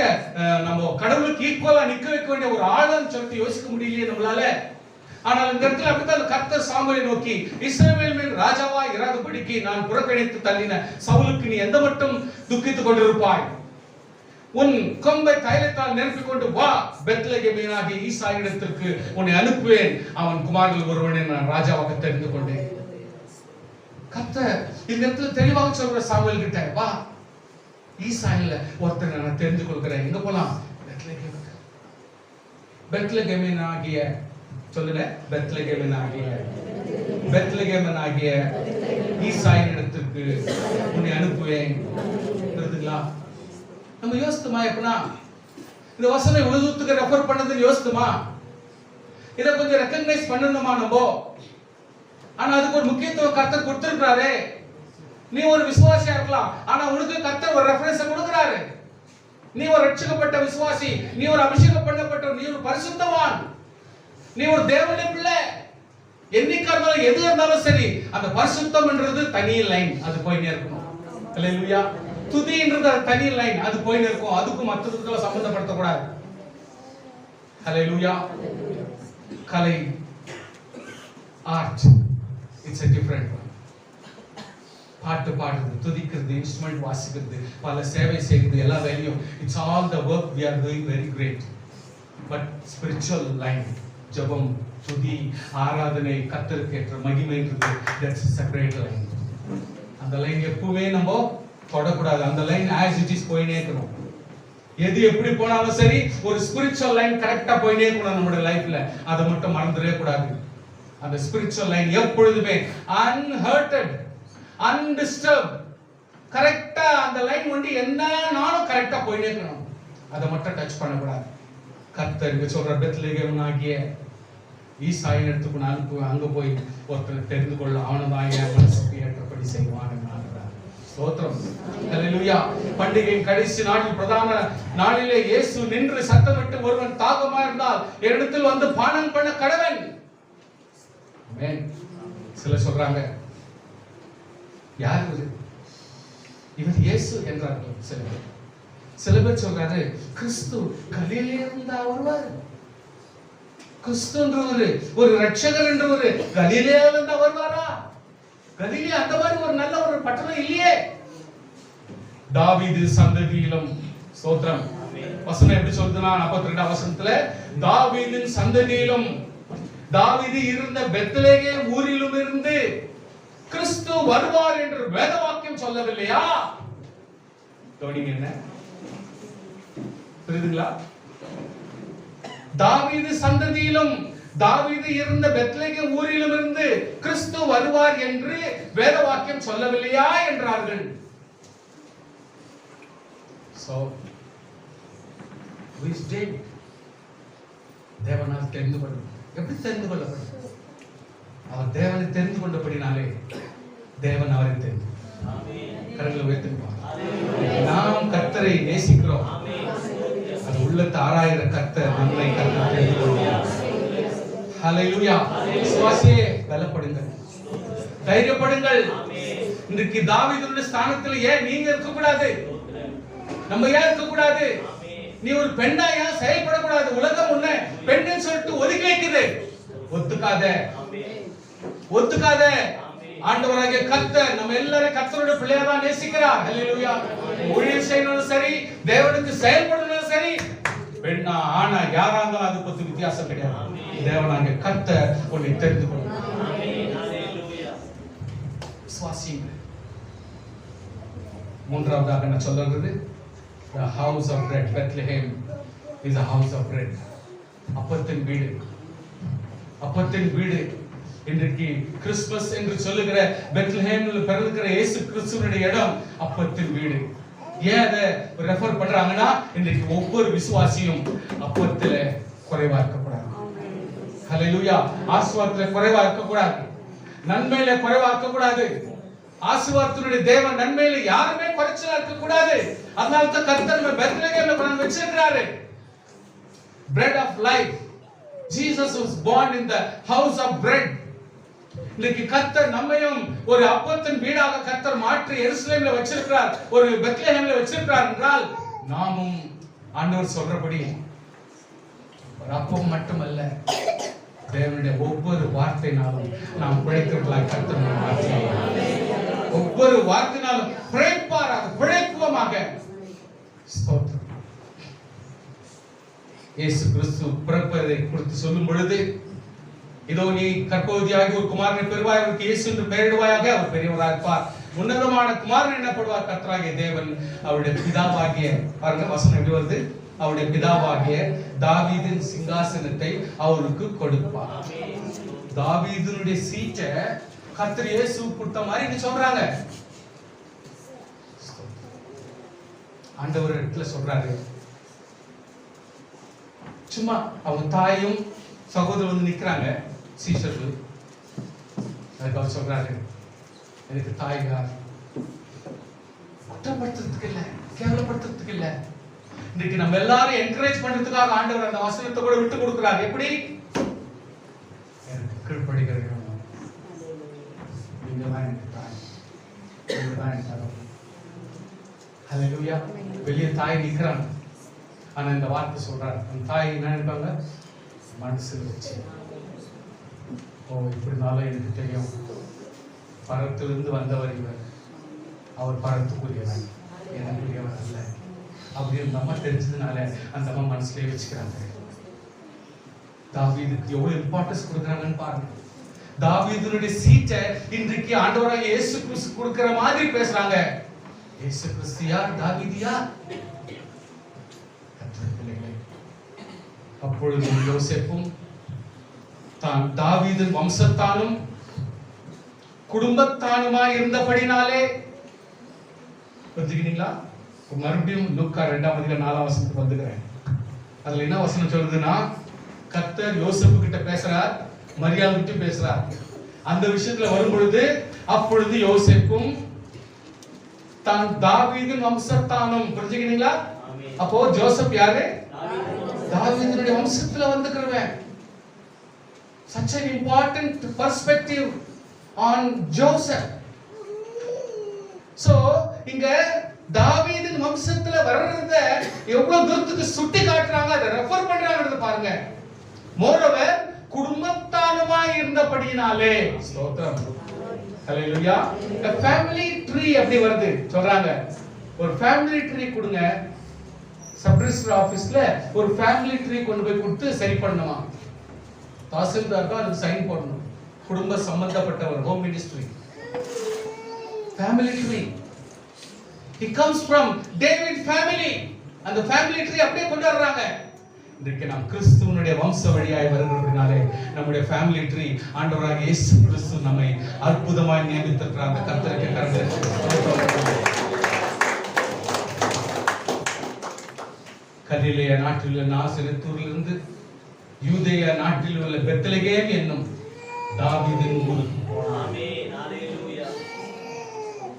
நம்ம கடவுளுக்கு ஈக்குவலா நிக்க வைக்க வேண்டிய ஒரு ஆளுன்னு சொல்லிட்டு யோசிக்க முடியலையே நம்மளால. ஆனால் இந்த இடத்துல அப்படித்தான் கர்த்தர் சாமுவேலை நோக்கி, இஸ்ரவேல் மேல் ராஜாவா இராதபடிக்கு நான் புறக்கணித்து தள்ளின சவுலுக்கு நீ எந்த மட்டும் துக்கித்துக் கொண்டிருப்பாய்? உன் கொம்பை தைலத்தால் நிரப்பிக் கொண்டு வா, பெத்லெகேமியனாகிய ஈசாயிடத்திற்கு உன்னை அனுப்புவேன், அவன் குமாரர்கள் ஒருவனை நான் ராஜாவாக தெரிந்து கொண்டேன். கர்த்தர் இந்த இடத்துல தெளிவாக சொல்ற சாமுவேல் கிட்ட, வா, ஈசாயில ஒருத்தனை நான் தெரிந்து கொள்கிறேன். எங்க போலாம்? பெத்லெகேமியனாகிய சொல்லுங்க, பெத்லெகேமியனாகிய ஈசாயிடத்திற்கு உன்னை அனுப்புவேன். புரியுதுங்களா? நம்ம யோசித்துமா? எப்பனா இந்த வசனம் இவ்வளவு தூரத்துக்கு ரெஃபர் பண்ணதுன்னு யோசித்துமா? இதை கொஞ்சம் ரெக்கக்னைஸ் பண்ணணுமா நம்ம? ஆனா அதுக்கு ஒரு முக்கியத்துவம் கர்த்தர் கொடுத்திருக்கிறாரே. நீ ஒரு விசுவாசியா இருக்கலாம், ஆனா உனக்கு கர்த்தர் ஒரு ரெஃபரன்ஸ் கொடுக்கிறாரு. நீ ஒரு ரட்சிக்கப்பட்ட விசுவாசி, நீ ஒரு அபிஷேகம் பண்ணப்பட்ட, நீ ஒரு பரிசுத்தவான், நீ ஒரு தேவனுடைய பிள்ளை. என்னைக்கா இருந்தாலும் எது இருந்தாலும் சரி, அந்த பரிசுத்தம்ன்றது தனி லைன், அது போயிட்டே இருக்கணும். ஹல்லேலூயா. துதின்றது தனி லைன், அது போயிட்டே இருக்கும். அதுக்கும் மற்றதுக்கும் சம்பந்தப்படுத்த கூடாது. ஹல்லேலூயா. கலை, art, it's a different one. பாட்டு பாடுறது, துதிக்கிறது, இன்ஸ்ட்ருமெண்ட் வாசிக்கிறது, பல சேவை செய்கிறது, எல்லா வேலையும், it's all the work we are doing very great. But spiritual line, ஜெபம், துதி ஆராதனை கர்த்தருக்கு ஏற்ற மகிமைன்றது தட்ஸ் செப்பரேட் லைன். அந்த லைன் எப்பவுமே நம்ம தொடக்கூடாது. அந்த லைன் as it is போயினே இருக்கணும். எது எப்படி போனாலும் சரி ஒரு ஸ்பிரிச்சுவல் லைன் கரெக்டா போயினே இருக்கணும் நம்மளுடைய லைஃப்ல. அதை மட்டும் மறந்துடவே கூடாது. அந்த ஸ்பிரிச்சுவல் லைன் எப்பொழுதுமே அன்ஹர்ட்டட் அன்டிஸ்டர்ப்ட் கரெக்டா அந்த லைன் வந்து என்ன நானும் கரெக்டா போயினே இருக்கணும். அதை மட்டும் டச் பண்ணக்கூடாது. கர்த்தர் சொல்ற பெத்லகேம் ஆகிய ஈசாயின் இடத்துக்கு நான் அங்க போய் ஒருத்தனை தெரிந்து கொள்ள அவனதான் என் மனசுக்கு ஏற்றபடி செய்வான். ஸ்தோத்திரம், ஹல்லேலூயா. பண்டிகையின் கடைசி நாளில் பிரதான நாளிலே இயேசு நின்று சத்தமிட்டு ஒருவன் தாகமா இருந்தால் என்னிடத்தில் வந்து பானம் பண்ண கடவன். ஆமென். சிலர் சொல்றாங்க யார் இது? இவர் இயேசு என்றார்கள் சிலர். சில பேர் சொல்றாரு கிறிஸ்து கலிலேயே இருந்தா வருவார். கிறிஸ்துன்றவரு ஒரு ரட்சகர் என்றவரு கலிலேயில இருந்தா வருவாரா? கலிலே அந்த மாதிரி ஒரு நல்ல ஒரு பட்டணம் இல்லையே. தாவீது சந்ததியிலும் ஸ்தோத்திரம். வசனம் எப்படி சொல்லுதுன்னா 42 வசனத்துல தாவீதின் சந்ததியிலும் தாவீது இருந்த பெத்லகேம் ஊரிலும் இருந்து கிறிஸ்து வருவார் என்று வேத வாக்கியம் சொல்லவில்லையா? கவனிங்க, என்ன புரியுதுங்களா? தாவீது சந்ததியிலும் தாவீது இருந்த பெத்லகேம் ஊரிலும் இருந்து கிறிஸ்து வருவார் என்று வேத வாக்கியம் சொல்லவில்லையா என்றார்கள். So who is David? தேவனால் தெரிந்து கொள்ளப்படும். எப்படி தெரிந்து கொள்ளப்படும்? அவர் தேவனை தெரிந்து கொண்டபடினாலே தேவன் அவரை தெரிந்து. கரங்களை உயர்த்துவோம். நாம் கர்த்தரை நேசிக்கிறோம். அது உள்ளத்தை ஆராய்கிற கர்த்தர் நம்மை கர்த்தர் தெரிந்து கொள்வார். ஹல்லேலூயா. விசுவாசியே பலப்படுங்கள், தைரியப்படுங்கள். இன்றைக்கு தாவீதுடைய ஸ்தானத்தில் ஏன் நீங்க இருக்க கூடாது? நம்ம ஏன் இருக்க கூடாது? நீ ஒரு பெண்ணா ஏன் செயல்படக்கூடாது? உலகம் உன்னை பெண்ணுன்னு சொல்லிட்டு ஒதுக்கி வைக்குது. ஒத்துக்காத, ஒத்துக்காத. ஆண்டவராகிய கர்த்தர் நம்ம எல்லாரும் கர்த்தருடைய பிள்ளையா நேசிக்கிறார். ஹல்லேலூயா. ஊழியம் செய்யணும் சரி, தேவனுக்கு செயல்படணும் சரி, பெண்ணா ஆனா யாரா இருந்தாலும் அது பத்தி வித்தியாசம் கிடையாது. தேவனாகிய கர்த்தர் உன்னை தெரிந்து கொள்வார். விசுவாசியுங்கள். மூன்றாவதாக நான் சொல்றது the house of bread. Bethlehem is a house of bread. அப்பத்தின் வீடு, அப்பத்தின் வீடு. இன்றைக்கு கிறிஸ்துமஸ் என்று சொல்லுகிற பெத்லஹேமில் பிறந்திருக்கிற இயேசு கிறிஸ்துவினுடைய இடம் அப்பத்தின் வீடு. ஏன் அதை ரெஃபர் பண்றாங்கன்னா இன்றைக்கு ஒவ்வொரு விசுவாசியும் அப்பத்தில குறைவா இருக்கக்கூடாது. ஹல்லேலூயா. ஆசீர்வாதத்தில குறைவா இருக்கக்கூடாது, நன்மையில குறைவா இருக்கக்கூடாது. ஆசீர்வாதத்தினுடைய தேவன் நன்மையில யாருமே குறைச்சலா இருக்கக்கூடாது. அதனால தான் கர்த்தர் நம்ம பெத்லகேம்ல கொண்டு வச்சிருக்காரு. bread of life. Jesus was born in the house of bread. இன்னைக்கு கர்த்தர் நம்மையும் ஒரு அப்பத்தின் வீடாக கர்த்தர் மாற்றி எருசலேமில் வச்சிருக்கிறார், ஒரு பெத்லஹேமில் வச்சிருக்கிறார் என்றால் நாமும் ஆண்டவர் சொல்றபடி ஒரு அப்பம் மட்டுமல்ல, தேவனுடைய ஒவ்வொரு வார்த்தையினாலும் நாம் பிழைக்கிறவர்களாக கர்த்தர் மாற்றி ஒவ்வொரு வார்த்தையினாலும் பிழைப்பாராக பிழைப்புவமாக. ஸ்தோத்திரம். இயேசு கிறிஸ்து பிறப்பதை குறித்து சொல்லும் பொழுது இதோ நீ கர்ப்பவதியாகி ஒரு குமாரனை பெறுவாய், அவருக்கு இயேசு என்று பெயரிடுவாயாக, அவர் பெரியவராக இருப்பார், உன்னதமான குமாரன் எனப்படுவார், கர்த்தராகிய தேவன் அவருடைய பிதாவாகிய, பாருங்க வசனம் எப்படி வருது, அவருடைய பிதாவாகிய தாவீதின் சிங்காசனத்தை அவருக்கு கொடுப்பார். தாவீதுனுடைய சீட்டை கர்த்தர் இயேசு கொடுத்த மாதிரி நீ சொல்றாங்க. ஆண்டவர் இடத்துல சொல்றாரு. சும்மா அவங்க தாயும் சகோதரர் வந்து நிக்கிறாங்க, சீஷர்கள். அதுக்கு அவர் சொல்றாரு, எனக்கு தாய்கார் குற்றப்படுத்துறதுக்கு இல்ல, கேவலப்படுத்துறதுக்கு இல்ல. இன்னைக்கு நம்ம எல்லாரும் என்கரேஜ் பண்றதுக்காக ஆண்டவர் அந்த வசனத்தை கூட விட்டு கொடுக்கிறார். எப்படி? எனக்கு கீழ்ப்படிகிறேன், நீங்க தான் எனக்கு தாய், நீங்க தான் எனக்கு தகவல். ஹல்லேலூயா. வெளியே தாய் நிக்கிறாங்க, ஆனா இந்த வார்த்தை சொல்றாரு. அந்த தாய் என்ன நினைப்பாங்க? மனசுல வச்சு, ஓ இப்படினாலும் எனக்கு தெரியும், பரத்திலிருந்து வந்தவர் இவர், அவர் பரத்துக்குரியவர், எனக்குரியவர் அல்ல அப்படி அந்த அம்மா தெரிஞ்சதுனால அந்த அம்மா மனசுலயே வச்சுக்கிறாங்க. தாவீதுக்கு எவ்வளவு இம்பார்ட்டன்ஸ் கொடுக்கறாங்கன்னு பாருங்க. தாவீதுனுடைய சீட்டை இன்றைக்கு ஆண்டவராக இயேசு கிறிஸ்து கொடுக்கிற மாதிரி பேசுறாங்க. இயேசு கிறிஸ்து யார்? தாவீது யார்? அப்பொழுது யோசேப்பும் தான் தாவீதின் வம்சத்தானும் குடும்பத்தானுமாய் இருந்தபடினாலே, புரிஞ்சுக்கிறீங்களா? மறுபடியும் லூக்கா 2:4 வந்துக்கிறேன். அதுல என்ன வசனம் சொல்லுதுன்னா, கர்த்தர் யோசேப்பு கிட்ட பேசுறார், மரியாள் கிட்ட பேசுறார். அந்த விஷயத்துல வரும் பொழுது அப்பொழுது யோசேப்பும் தான் தாவீதின் வம்சத்தானும், புரிஞ்சுக்கிறீங்களா? அப்போ ஜோசப் யாரு? தாவீதுடைய வம்சத்துல வந்துக்கிறவன். Such an important perspective on Joseph. So இங்க தாவீதின் வம்சத்துல வர்றத எவ்வளவு தூரத்துக்கு சுட்டி காட்டுறாங்க, அதை ரெஃபர் பண்றாங்கன்றத பாருங்க. மோரோவர் குடும்பத்தானுமாய் இருந்தபடியினாலே, ஸ்தோத்திரம், ஹalleluya. a family tree அப்படி வருது சொல்றாங்க. ஒரு ஃபேமிலி ட்ரீ கொடுங்க. சப் ரிஜிஸ்டர் ஆபீஸ்ல ஒரு ஃபேமிலி ட்ரீ கொண்டு போய் கொடுத்து சரி பண்ணணுமா? தாசில்தார் தான் அதுக்கு சைன் போடணும். குடும்ப சம்பந்தப்பட்ட ஒரு home ministry. Family tree it comes from David family. அந்த ஃபேமிலி ட்ரீ அப்படியே கொண்டு வர்றாங்க. இன்றைக்கு நாம் கிறிஸ்துவனுடைய வம்ச வழியாய் வருகிறதுனாலே நம்முடைய ஃபேமிலி ட்ரீ ஆண்டவராகிய இயேசு கிறிஸ்து நம்மை அற்புதமாய் நியமித்திருக்கிறார். அந்த கர்த்தருக்கு கரங்களை கலிலேயா நாட்டில் உள்ள நாசரேத்திலிருந்து யூதேயா நாட்டில் உள்ள பெத்லகேம் என்னும் தாவீதின் ஊருக்கு போனான். ஆமென், ஹalleluya.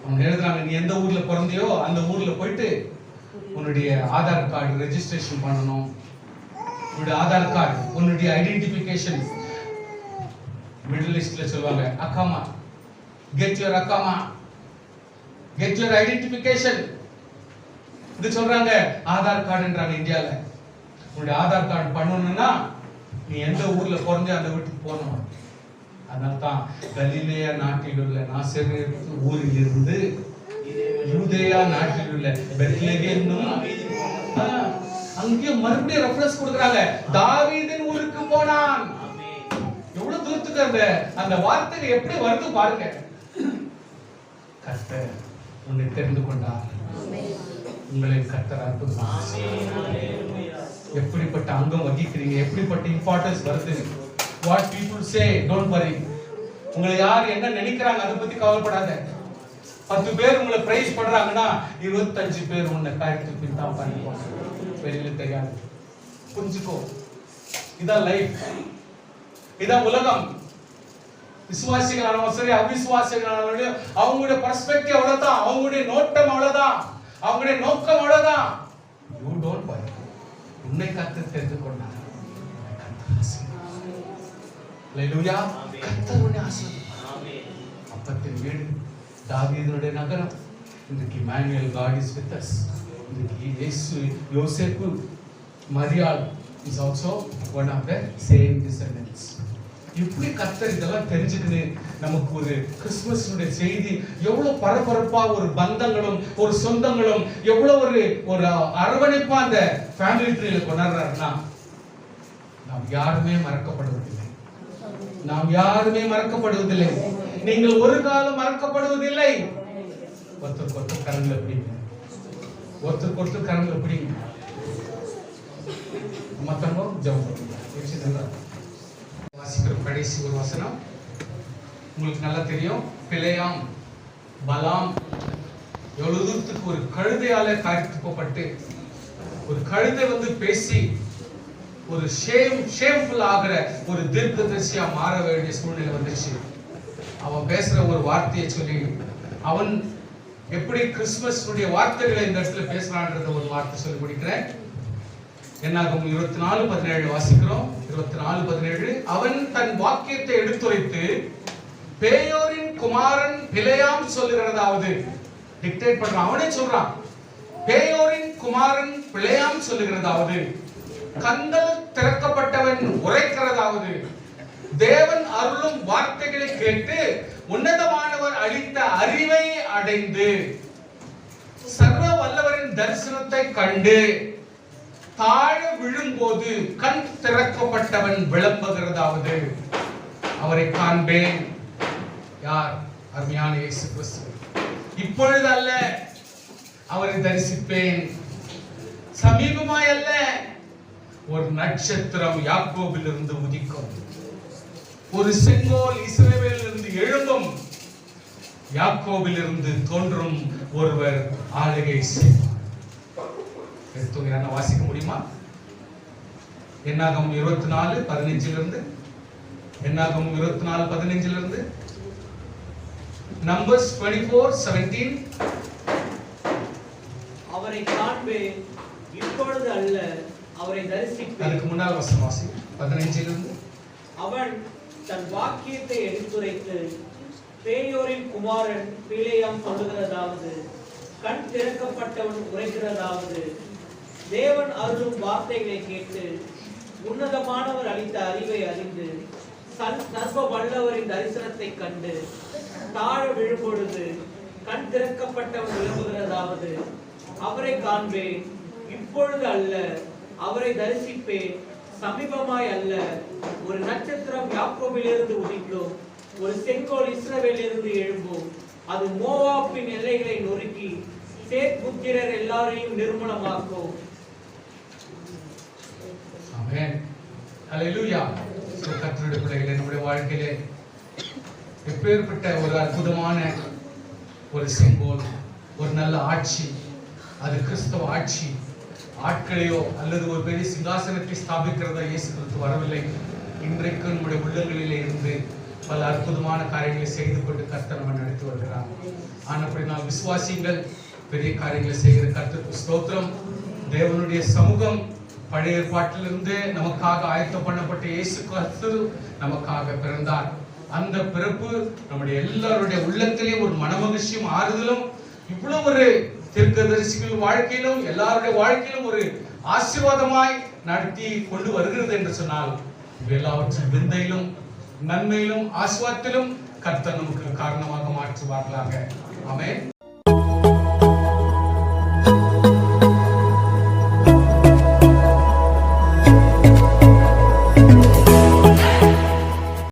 அவங்க எழுதுறாங்க, நீ எந்த ஊர்ல பிறந்தியோ அந்த ஊர்ல போயிட்டு உன்னுடைய ஆதார் கார்டு ரெஜிஸ்ட்ரேஷன் பண்ணணும். உன்னுடைய ஆதார் கார்டு, உன்னுடைய ஐடென்டிஃபிகேஷன், மிடில் ஈஸ்ட்ல சொல்வாங்க அக்காமா, கெட் யுவர் அக்காமா, கெட் யுவர் ஐடென்டிஃபிகேஷன். இது சொல்றாங்க ஆதார் கார்டுன்றாங்க இந்தியால. உன்னுடைய ஆதார் கார்டு பண்ணணும்னா நீ எந்த ஊர்ல பிறந்த அந்த வீட்டுக்கு போகணும். அதனால தான் கலிலேயா நாட்டில் உள்ள நாசரேத்து ஊரில் இருந்து யூதேயா நாட்டில் உள்ள பெத்லகேம் அங்கேயும் மறுபடியும் ரெஃபரன்ஸ் கொடுக்கறாங்க. தாவீதின் ஊருக்கு போனான். எவ்வளவு தூரத்துக்கு அந்த வார்த்தை எப்படி வருது பாருங்க. கர்த்தர் உன்னை தெரிந்து கொண்டார். உங்களை கர்த்தர் அற்புதமாக எப்படிப்பட்ட அங்கம் வகிக்கிறீங்க, எப்படிப்பட்ட இம்பார்ட்டன்ஸ் வருது. What people say, don't worry. உங்களை யார் என்ன நினைக்கிறாங்க அதை பத்தி கவலைப்படாத. 10 பேர் உங்களை பிரைஸ் பண்றாங்கன்னா 25 பேர் உன்னை காயத்துக்கு பின்தான் பண்ணிக்குவாங்க. வெளியில தெரியாது. புரிஞ்சுக்கோ, இதான் லைஃப், இதான் உலகம். விசுவாசிகளானவங்க சரி, அவிசுவாசிகளானவங்க அவங்களுடைய பெர்ஸ்பெக்டிவ் அவ்வளவுதான், அவங்களுடைய நோட்டம் அவ்வளவுதான், அவங்களுடைய நோக்கம் அவ்வளவுதான். You don't worry. உன்னை கர்த்தர் தெரிந்து கொண்டார். ஹalleluya. கர்த்தர் உன்னை ஆசீர்வதிப்பார். ஆமென். அப்பத்தின் வீடு, தாவீதுடைய நகரம். இன்றைக்கு Emmanuel, God is with us. இன்றைக்கு இயேசு, யோசேப்பு, மரியாள் is also one of the same descendants. இப்படி கர்த்தர் இதெல்லாம் தெரிஞ்சுக்கிது. நமக்கு ஒரு கிறிஸ்துமஸ்னுடைய செய்தி எவ்வளவு பரபரப்பா, ஒரு பந்தங்களும் ஒரு சொந்தங்களும் எவ்வளவு ஒரு அரவணைப்பா அந்த ஃபேமிலி ட்ரீல கொண்டாடுறாருன்னா, நாம் யாருமே மறக்கப்படுவதில்லை. நாம் யாருமே மறக்கப்படுவதில்லை. நீங்கள் ஒரு காலம் மறக்கப்படுவதில்லை. ஒருத்தருக்கு ஒருத்தர் கரங்களை பிடிங்க, ஒருத்தருக்கு ஒருத்தர் கரங்களை பிடிங்க. மத்தவங்க ஜெபம் பண்ணுங்க. வாசிக்கிற கடைசி ஒரு வசனம் உங்களுக்கு நல்லா தெரியும். பிலேயாம், பலாம் எவ்வளவு தூரத்துக்கு ஒரு கழுதையால காய்த்துக்கப்பட்டு, ஒரு கழுதை பேசி ஒரு ஷேம்ஃபுல் ஆகிற ஒரு தீர்க்கதரிசியா மாற வேண்டிய சூழ்நிலை வந்துச்சு. அவன் பேசுற ஒரு வார்த்தையை சொல்லி, அவன் எப்படி கிறிஸ்துமஸ் வார்த்தைகளை இந்த இடத்துல பேசுறான்றத ஒரு வார்த்தை சொல்லி முடிக்கிறேன். என்னாகும் 24:17 வாசிக்கிறோம். 24:17 அவன் தன் வாக்கியத்தை எடுத்துரைத்து பேயோரின் குமாரன் பிலேயாம் சொல்லுகிறதாவது, டிக்டேட் பண்றான், அவனே சொல்றான். பேயோரின் குமாரன் பிலேயாம் சொல்லுகிறதாவது, கண்கள் திறக்கப்பட்டவன் உரைக்கிறதாவது, தேவன் அருளும் வார்த்தைகளை கேட்டு உன்னதமானவர் அளித்த அறிவை அடைந்து சர்வ வல்லவரின் தரிசனத்தை கண்டு தாழ விழும்போது கண் திறக்கப்பட்டவன் விளம்புகிறதாவது அவரை காண்பேன். யார்? அருமையான இயேசு கிறிஸ்து. இப்பொழுது அல்ல, அவரை தரிசிப்பேன். சமீபமாய் அல்ல, ஒரு நட்சத்திரம் யாக்கோபில் இருந்து உதிக்கும், ஒரு செங்கோல் இஸ்ரவேலில் இருந்து எழும்பும், யாக்கோபில் இருந்து தோன்றும் ஒருவர் ஆளுகை செய்வார். வாசிக்க முடியுமா? என்னாகமம் 24:15 என்னாகமம் 24:15 Numbers 24:17 அவரை காண்பேன், இப்பொழுது அல்ல, அவரை தரிசிப்பேன். அதுக்கு முன்னால் வசனம் வாசி 15 அவன் தன் வாக்கியத்தை எடுத்துரைத்து பேயோரின் குமாரன் பிலேயாம் சொல்லுகிறதாவது, கண் திறக்கப்பட்டவன் உரைக்கிறதாவது, தேவன் அருளும் வார்த்தைகளை கேட்டு உன்னதமானவர் அளித்த அறிவை அறிந்து சர்வ வல்லவரின் தரிசனத்தை கண்டு தாழ விழும்பொழுது கண் திறக்கப்பட்டவன் விளம்புகிறதாவது, அவரை காண்பேன், இப்பொழுது அல்ல, அவரை தரிசிப்பேன். சமீபமாய் அல்ல, ஒரு நட்சத்திரம் யாக்கோபிலிருந்து உதிக்கும், ஒரு செங்கோல் இஸ்ரவேலிலிருந்து எழும்பும், அது மோவாபின் எல்லைகளை நொறுக்கி சேத் புத்திரர் எல்லாரையும் நிர்மூலமாக்கும். ஆமென். ஹல்லேலூயா. கர்த்தருடைய பிள்ளைகளே, நம்முடைய வாழ்க்கையிலே எப்பேற்பட்ட ஒரு அற்புதமான ஒரு செங்கோல், ஒரு நல்ல ஆட்சி, அது கிறிஸ்தவ ஆட்சி. ஆட்களையோ அல்லது ஒரு பெரிய சிங்காசனத்தை ஸ்தாபிக்கிறதா இயேசு கிறிஸ்து வரவில்லை. இன்றைக்கு நம்முடைய உள்ளங்களிலே இருந்து பல அற்புதமான காரியங்களை செய்து கொண்டு கர்த்தர் நம்ம நடத்தி வருகிறார். ஆனப்படி நாம் விசுவாசிங்கள், பெரிய காரியங்களை செய்கிற கர்த்தருக்கு ஸ்தோத்திரம். தேவனுடைய சமூகம் பழைய ஏற்பாட்டிலிருந்து நமக்காக ஆயத்தம் பண்ணப்பட்ட இயேசு கிறிஸ்து நமக்காக பிறந்தார். அந்த பிறப்பு நம்முடைய எல்லாருடைய உள்ளத்திலேயும் ஒரு மனமகிழ்ச்சியும் ஆறுதலும், இவ்வளவு ஒரு தீர்க்கதரிசிகள் வாழ்க்கையிலும் எல்லாருடைய வாழ்க்கையிலும் ஒரு ஆசீர்வாதமாய் நடத்தி கொண்டு வருகிறது என்று சொன்னால், எல்லாவற்றின் விந்தையிலும் நன்மையிலும் ஆசீர்வாதத்திலும் கர்த்தர் நமக்கு காரணமாக மாற்றுவார்களாக. ஆமென்.